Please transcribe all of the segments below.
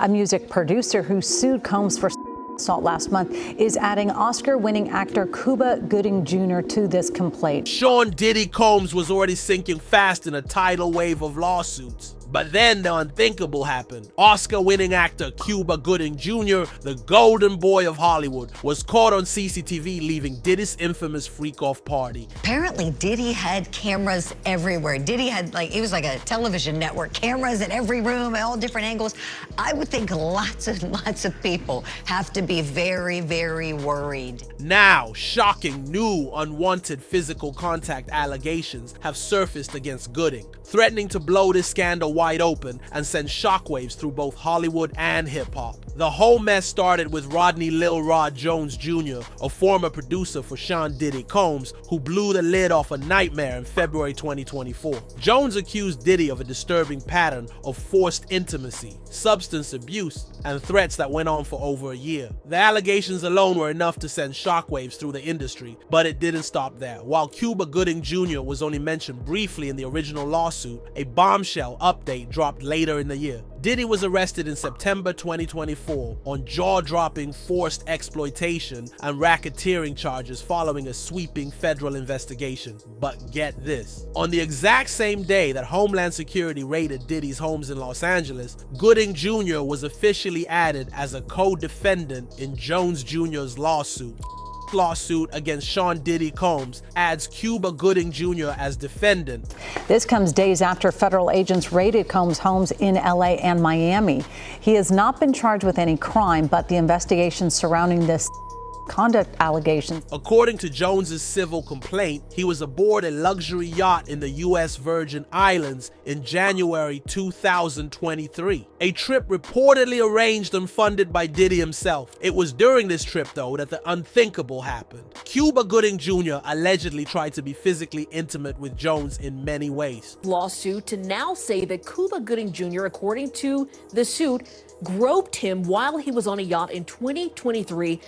A music producer who sued Combs for assault last month is adding Oscar-winning actor Cuba Gooding Jr. to this complaint. Sean Diddy Combs was already sinking fast in a tidal wave of lawsuits. But then the unthinkable happened. Oscar-winning actor Cuba Gooding Jr., the golden boy of Hollywood, was caught on CCTV leaving Diddy's infamous freak-off party. Apparently, Diddy had cameras everywhere. Diddy had, it was like a television network. Cameras in every room, at all different angles. I would think lots and lots of people have to be very, very worried. Now, shocking new unwanted physical contact allegations have surfaced against Gooding, threatening to blow this scandal wide open and send shockwaves through both Hollywood and hip-hop. The whole mess started with Rodney Lil Rod Jones Jr., a former producer for Sean Diddy Combs, who blew the lid off a nightmare in February 2024. Jones accused Diddy of a disturbing pattern of forced intimacy, substance abuse, and threats that went on for over a year. The allegations alone were enough to send shockwaves through the industry, but it didn't stop there. While Cuba Gooding Jr. was only mentioned briefly in the original lawsuit, a bombshell update dropped later in the year. Diddy was arrested in September 2024 on jaw-dropping forced exploitation and racketeering charges following a sweeping federal investigation. But get this. On the exact same day that Homeland Security raided Diddy's homes in Los Angeles, Gooding Jr. was officially added as a co-defendant in Jones Jr.'s lawsuit. Lawsuit against Sean Diddy Combs adds Cuba Gooding Jr. as defendant. This comes days after federal agents raided Combs' homes in LA and Miami. He has not been charged with any crime, but the investigation surrounding this conduct allegations. According to Jones's civil complaint, he was aboard a luxury yacht in the U.S. Virgin Islands in January 2023. A trip reportedly arranged and funded by Diddy himself. It was during this trip, though, that the unthinkable happened. Cuba Gooding Jr. allegedly tried to be physically intimate with Jones in many ways. Lawsuit to now say that Cuba Gooding Jr., according to the suit, groped him while he was on a yacht in 2023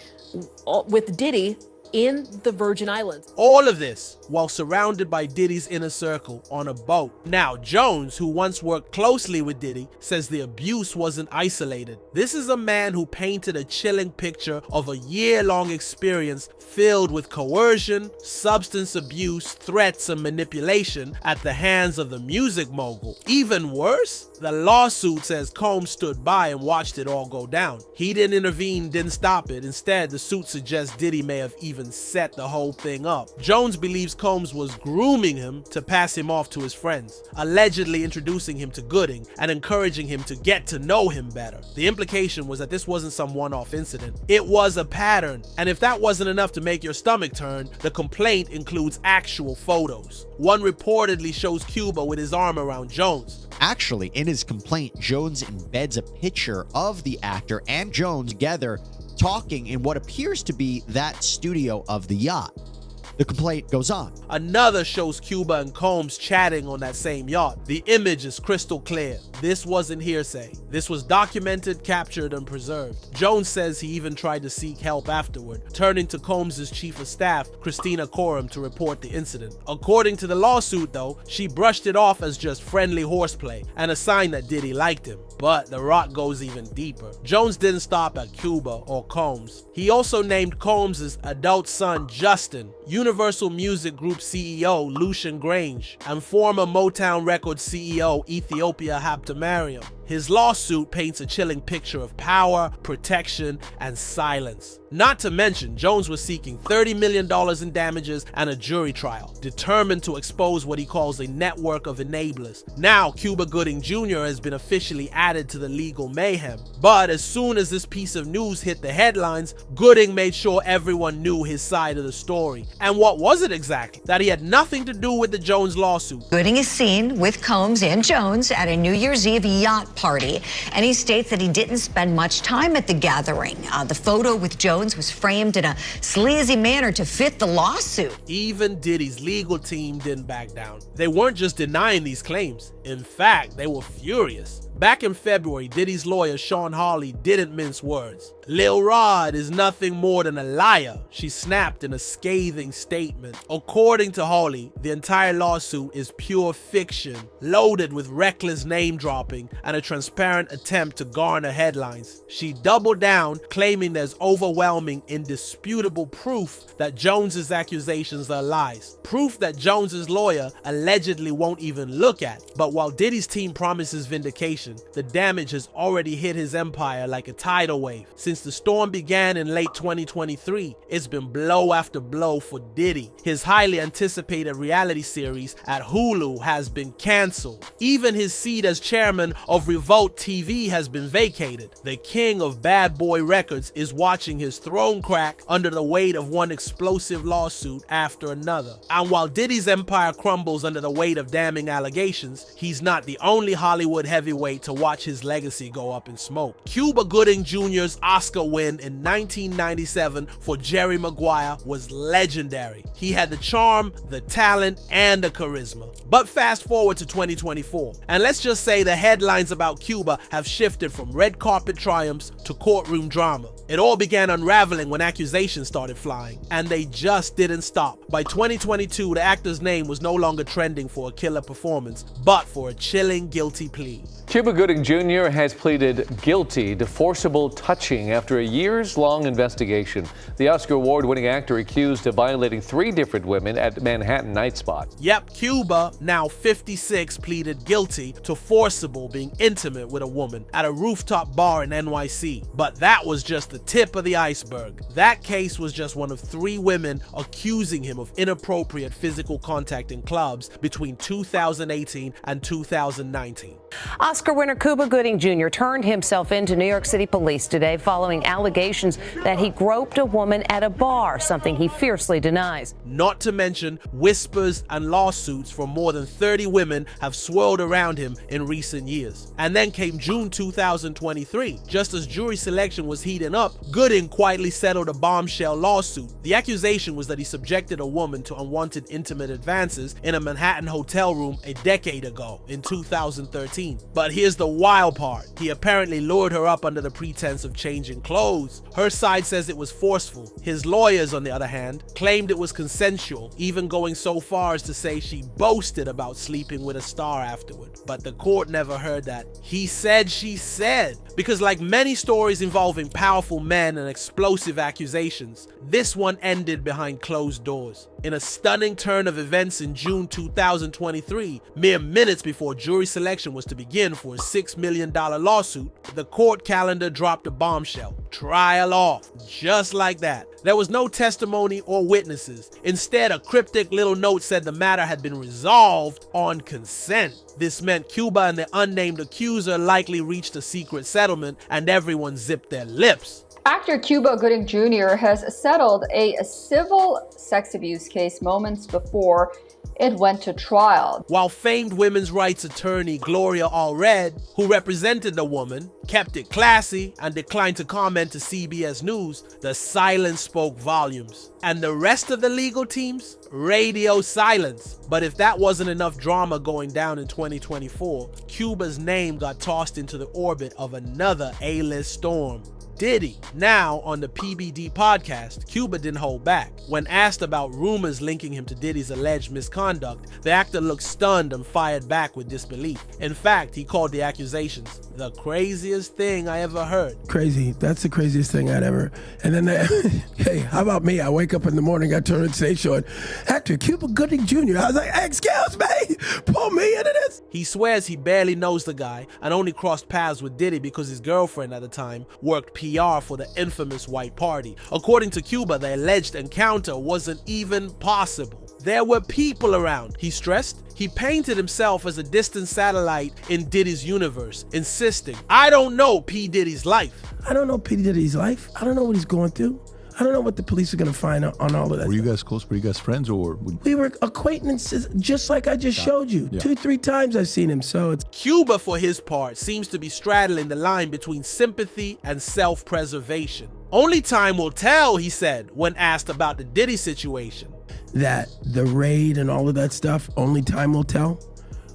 with Diddy in the Virgin Islands. All of this while surrounded by Diddy's inner circle on a boat. Now, Jones, who once worked closely with Diddy, says the abuse wasn't isolated. This is a man who painted a chilling picture of a year-long experience filled with coercion, substance abuse, threats, and manipulation at the hands of the music mogul. Even worse, the lawsuit says Combs stood by and watched it all go down. He didn't intervene, didn't stop it. Instead, the suit suggests Diddy may have even set the whole thing up. Jones believes Combs was grooming him to pass him off to his friends, allegedly introducing him to Gooding and encouraging him to get to know him better. The implication was that this wasn't some one-off incident. It was a pattern, and if that wasn't enough to make your stomach turn, the complaint includes actual photos. One reportedly shows Cuba with his arm around Jones. Actually, in his complaint, Jones embeds a picture of the actor and Jones together talking in what appears to be that studio of the yacht. The complaint goes on. Another shows Cuba and Combs chatting on that same yacht. The image is crystal clear. This wasn't hearsay. This was documented, captured, and preserved. Jones says he even tried to seek help afterward, turning to Combs' chief of staff, Christina Coram, to report the incident. According to the lawsuit, though, she brushed it off as just friendly horseplay and a sign that Diddy liked him. But the rot goes even deeper. Jones didn't stop at Cuba or Combs. He also named Combs' adult son, Justin, Universal Music Group CEO Lucian Grange, and former Motown Records CEO Ethiopia Haptemariam. His lawsuit paints a chilling picture of power, protection, and silence. Not to mention, Jones was seeking $30 million in damages and a jury trial, determined to expose what he calls a network of enablers. Now, Cuba Gooding Jr. has been officially added to the legal mayhem. But as soon as this piece of news hit the headlines, Gooding made sure everyone knew his side of the story. And what was it exactly? That he had nothing to do with the Jones lawsuit. Gooding is seen with Combs and Jones at a New Year's Eve yacht party, and he states that he didn't spend much time at the gathering. The photo with Jones was framed in a sleazy manner to fit the lawsuit. Even Diddy's legal team didn't back down. They weren't just denying these claims. In fact, they were furious. Back in February, Diddy's lawyer Sean Hawley didn't mince words. Lil Rod is nothing more than a liar, she snapped in a scathing statement. According to Hawley, the entire lawsuit is pure fiction, loaded with reckless name-dropping and a transparent attempt to garner headlines. She doubled down, claiming there's overwhelming, indisputable proof that Jones's accusations are lies. Proof that Jones's lawyer allegedly won't even look at. But while Diddy's team promises vindication, the damage has already hit his empire like a tidal wave. Since the storm began in late 2023, it's been blow after blow for Diddy. His highly anticipated reality series at Hulu has been cancelled. Even his seat as chairman of Revolt TV has been vacated. The king of bad boy records is watching his throne crack under the weight of one explosive lawsuit after another. And while Diddy's empire crumbles under the weight of damning allegations, he's not the only Hollywood heavyweight to watch his legacy go up in smoke. Cuba Gooding Jr.'s Oscar win in 1997 for Jerry Maguire was legendary. He had the charm, the talent, and the charisma. But fast forward to 2024, and let's just say the headlines about Cuba have shifted from red carpet triumphs to courtroom drama. It all began unraveling when accusations started flying, and they just didn't stop. By 2022, the actor's name was no longer trending for a killer performance, but for a chilling guilty plea. Cuba Gooding Jr. has pleaded guilty to forcible touching after a years-long investigation. The Oscar award-winning actor accused of violating 3 different women at Manhattan night spot. Yep, Cuba, now 56, pleaded guilty to forcible being intimate with a woman at a rooftop bar in NYC. But that was just the tip of the iceberg. That case was just one of 3 women accusing him of inappropriate physical contact in clubs between 2018 and 2019. Oscar winner Cuba Gooding Jr. turned himself in to New York City police today following allegations that he groped a woman at a bar, something he fiercely denies. Not to mention, whispers and lawsuits from more than 30 women have swirled around him in recent years. And then came June 2023. Just as jury selection was heating up, Gooding quietly settled a bombshell lawsuit. The accusation was that he subjected a woman to unwanted intimate advances in a Manhattan hotel room a decade ago, in 2013. But here's the wild part. He apparently lured her up under the pretense of changing clothes. Her side says it was forceful. His lawyers, on the other hand, claimed it was consensual, even going so far as to say she boasted about sleeping with a star afterward. But the court never heard that. He said she said. Because like many stories involving powerful men and explosive accusations, this one ended behind closed doors. In a stunning turn of events in June 2023, mere minutes before jury selection was to begin for a $6 million lawsuit, the court calendar dropped a bombshell. Trial off. Just like that. There was no testimony or witnesses. Instead, a cryptic little note said the matter had been resolved on consent. This meant Cuba and the unnamed accuser likely reached a secret settlement, and everyone zipped their lips. Actor Cuba Gooding Jr. has settled a civil sex abuse case moments before it went to trial. While famed women's rights attorney Gloria Allred, who represented the woman, kept it classy and declined to comment to CBS News, the silence spoke volumes. And the rest of the legal teams? Radio silence. But if that wasn't enough drama going down in 2024, Cuba's name got tossed into the orbit of another A-list storm. Diddy. Now, on the PBD podcast, Cuba didn't hold back. When asked about rumors linking him to Diddy's alleged misconduct, the actor looked stunned and fired back with disbelief. In fact, he called the accusations the craziest thing I ever heard. Crazy. That's the craziest thing I'd ever. And then, hey, how about me? I wake up in the morning, I turn and say, "Sean, actor Cuba Gooding Jr." I was like, "Excuse me, pull me into this." He swears he barely knows the guy and only crossed paths with Diddy because his girlfriend at the time worked PR for the infamous White Party. According to Cuba, the alleged encounter wasn't even possible. There were people around, he stressed. He painted himself as a distant satellite in Diddy's universe, insisting, "I don't know P. Diddy's life." I don't know P. Diddy's life. I don't know what he's going through. I don't know what the police are going to find on all of that. Were you guys close? Were you guys friends or? We were acquaintances, just like I just showed you. Yeah. 2-3 times I've seen him, so it's... Cuba, for his part, seems to be straddling the line between sympathy and self-preservation. Only time will tell, he said, when asked about the Diddy situation. That the raid and all of that stuff, only time will tell.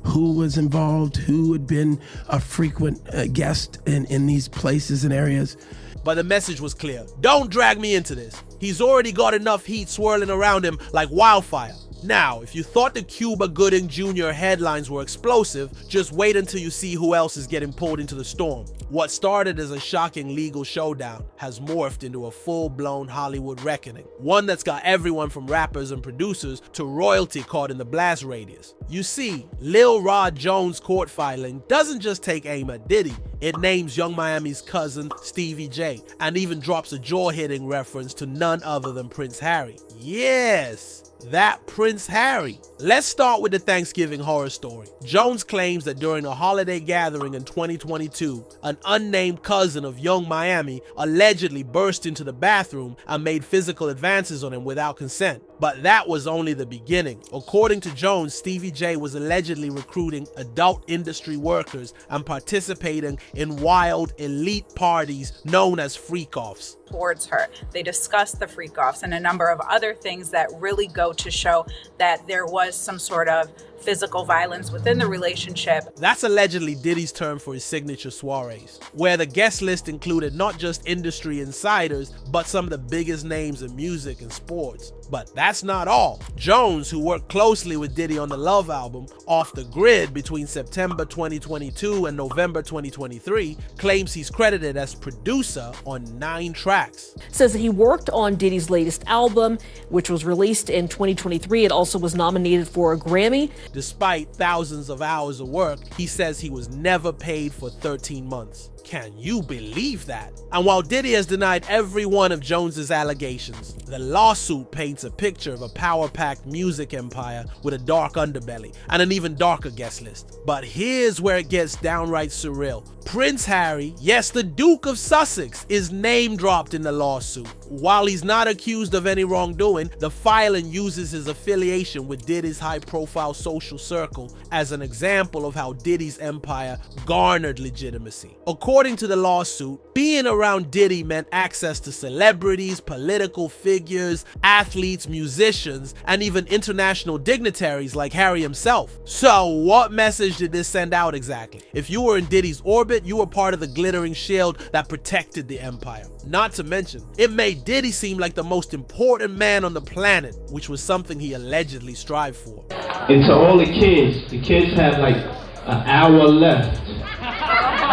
who was involved, who had been a frequent guest in these places and areas. But the message was clear. Don't drag me into this. He's already got enough heat swirling around him like wildfire. Now, if you thought the Cuba Gooding Jr. headlines were explosive, just wait until you see who else is getting pulled into the storm. What started as a shocking legal showdown has morphed into a full-blown Hollywood reckoning. One that's got everyone from rappers and producers to royalty caught in the blast radius. You see, Lil Rod Jones' court filing doesn't just take aim at Diddy. It names Young Miami's cousin, Stevie J, and even drops a jaw-hitting reference to none other than Prince Harry. Yes! That Prince Harry. Let's start with the Thanksgiving horror story. Jones claims that during a holiday gathering in 2022, an unnamed cousin of Young Miami allegedly burst into the bathroom and made physical advances on him without consent. But that was only the beginning. According to Jones, Stevie J was allegedly recruiting adult industry workers and participating in wild elite parties known as Freakoffs. Towards her. They discussed the Freakoffs and a number of other things that really go to show that there was some sort of physical violence within the relationship. That's allegedly Diddy's term for his signature soirees, where the guest list included not just industry insiders, but some of the biggest names in music and sports. But that's not all. Jones, who worked closely with Diddy on the Love album, Off the Grid, between September 2022 and November 2023, claims he's credited as producer on 9 tracks. Says that he worked on Diddy's latest album, which was released in 2023. It also was nominated for a Grammy. Despite thousands of hours of work, he says he was never paid for 13 months. Can you believe that? And while Diddy has denied every one of Jones's allegations, the lawsuit paints a picture of a power-packed music empire with a dark underbelly and an even darker guest list. But here's where it gets downright surreal. Prince Harry, yes, the Duke of Sussex, is name-dropped in the lawsuit. While he's not accused of any wrongdoing, the filing uses his affiliation with Diddy's high-profile social circle as an example of how Diddy's empire garnered legitimacy. According to the lawsuit, being around Diddy meant access to celebrities, political figures, athletes, musicians, and even international dignitaries like Harry himself. So what message did this send out exactly? If you were in Diddy's orbit, you were part of the glittering shield that protected the empire. Not to mention, it made Diddy seem like the most important man on the planet, which was something he allegedly strived for. And to all the kids have like an hour left.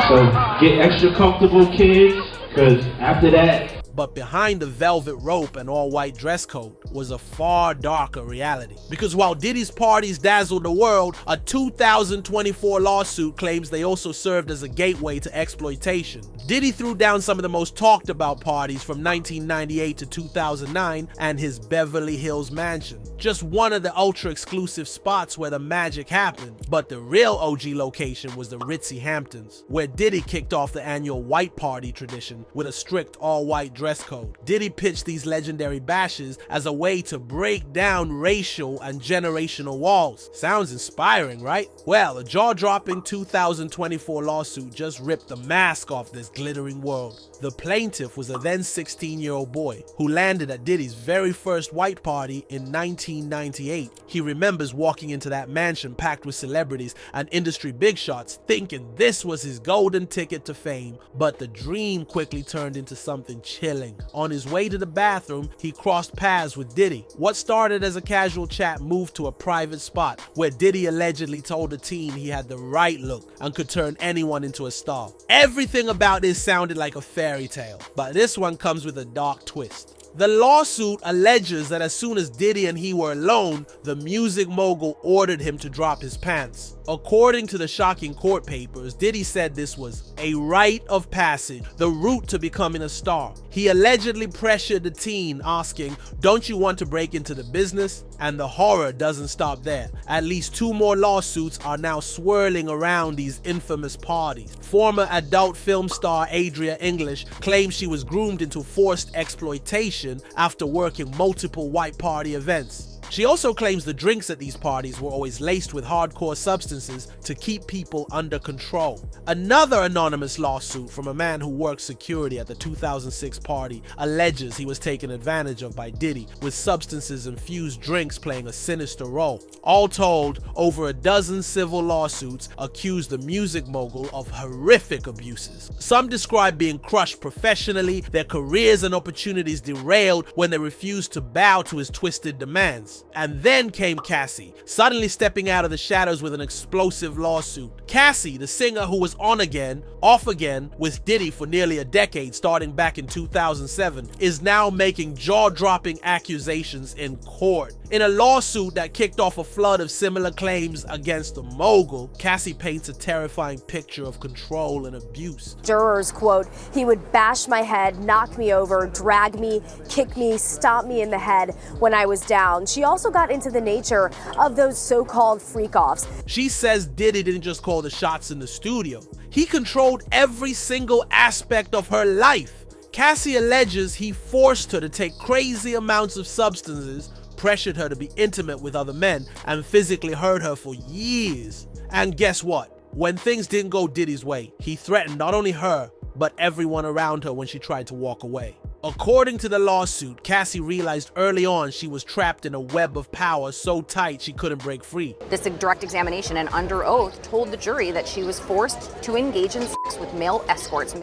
So get extra comfortable, kids, because after that. But behind the velvet rope and all-white dress code was a far darker reality. Because while Diddy's parties dazzled the world, a 2024 lawsuit claims they also served as a gateway to exploitation. Diddy threw down some of the most talked about parties from 1998 to 2009 and his Beverly Hills mansion. Just one of the ultra-exclusive spots where the magic happened. But the real OG location was the ritzy Hamptons, where Diddy kicked off the annual white party tradition with a strict all-white dress code. Diddy pitched these legendary bashes as a way to break down racial and generational walls. Sounds inspiring, right? Well, a jaw-dropping 2024 lawsuit just ripped the mask off this glittering world. The plaintiff was a then 16-year-old boy who landed at Diddy's very first white party in 1998. He remembers walking into that mansion packed with celebrities and industry big shots, thinking this was his golden ticket to fame. But the dream quickly turned into something chilling. On his way to the bathroom, he crossed paths with Diddy. What started as a casual chat moved to a private spot where Diddy allegedly told the teen he had the right look and could turn anyone into a star. Everything about this sounded like a fairy tale, but this one comes with a dark twist. The lawsuit alleges that as soon as Diddy and he were alone, the music mogul ordered him to drop his pants. According to the shocking court papers, Diddy said this was a rite of passage, the route to becoming a star. He allegedly pressured the teen, asking, "Don't you want to break into the business?" And the horror doesn't stop there. At least 2 more lawsuits are now swirling around these infamous parties. Former adult film star Adria English claims she was groomed into forced exploitation after working multiple white party events. She also claims the drinks at these parties were always laced with hardcore substances to keep people under control. Another anonymous lawsuit from a man who worked security at the 2006 party alleges he was taken advantage of by Diddy, with substances-infused drinks playing a sinister role. All told, over a dozen civil lawsuits accuse the music mogul of horrific abuses. Some describe being crushed professionally, their careers and opportunities derailed when they refused to bow to his twisted demands. And then came Cassie, suddenly stepping out of the shadows with an explosive lawsuit. Cassie, the singer who was on again, off again with Diddy for nearly a decade starting back in 2007, is now making jaw-dropping accusations in court. In a lawsuit that kicked off a flood of similar claims against the mogul, Cassie paints a terrifying picture of control and abuse. Jurors quote, "He would bash my head, knock me over, drag me, kick me, stomp me in the head when I was down." She also got into the nature of those so-called freak-offs. She says Diddy didn't just call the shots in the studio. He controlled every single aspect of her life. Cassie alleges he forced her to take crazy amounts of substances, pressured her to be intimate with other men, and physically hurt her for years. And guess what? When things didn't go Diddy's way, he threatened not only her, but everyone around her when she tried to walk away. According to the lawsuit, Cassie realized early on she was trapped in a web of power so tight she couldn't break free. This direct examination and under oath told the jury that she was forced to engage in sex with male escorts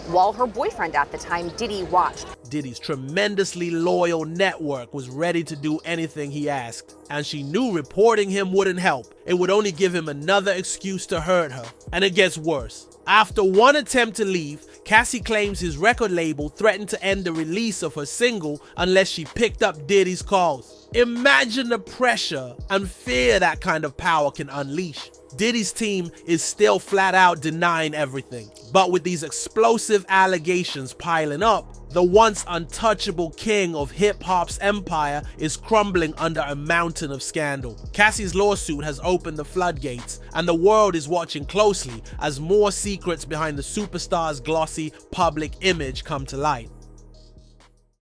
while her boyfriend at the time, Diddy, watched. Diddy's tremendously loyal network was ready to do anything he asked, and she knew reporting him wouldn't help. It would only give him another excuse to hurt her. And it gets worse. After one attempt to leave, Cassie claims his record label threatened to end the release of her single unless she picked up Diddy's calls. Imagine the pressure and fear that kind of power can unleash. Diddy's team is still flat out denying everything. But with these explosive allegations piling up, the once untouchable king of hip-hop's empire is crumbling under a mountain of scandal. Cassie's lawsuit has opened the floodgates, and the world is watching closely as more secrets behind the superstar's glossy public image come to light.